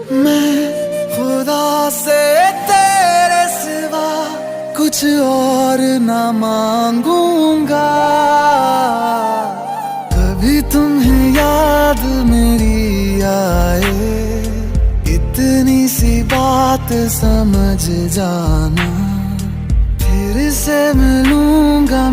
मैं खुदा से तेरे सिवा कुछ और ना मांगूंगा। कभी तुम्हें याद मेरी आए, इतनी सी बात समझ जाना, फिर से मिलूंगा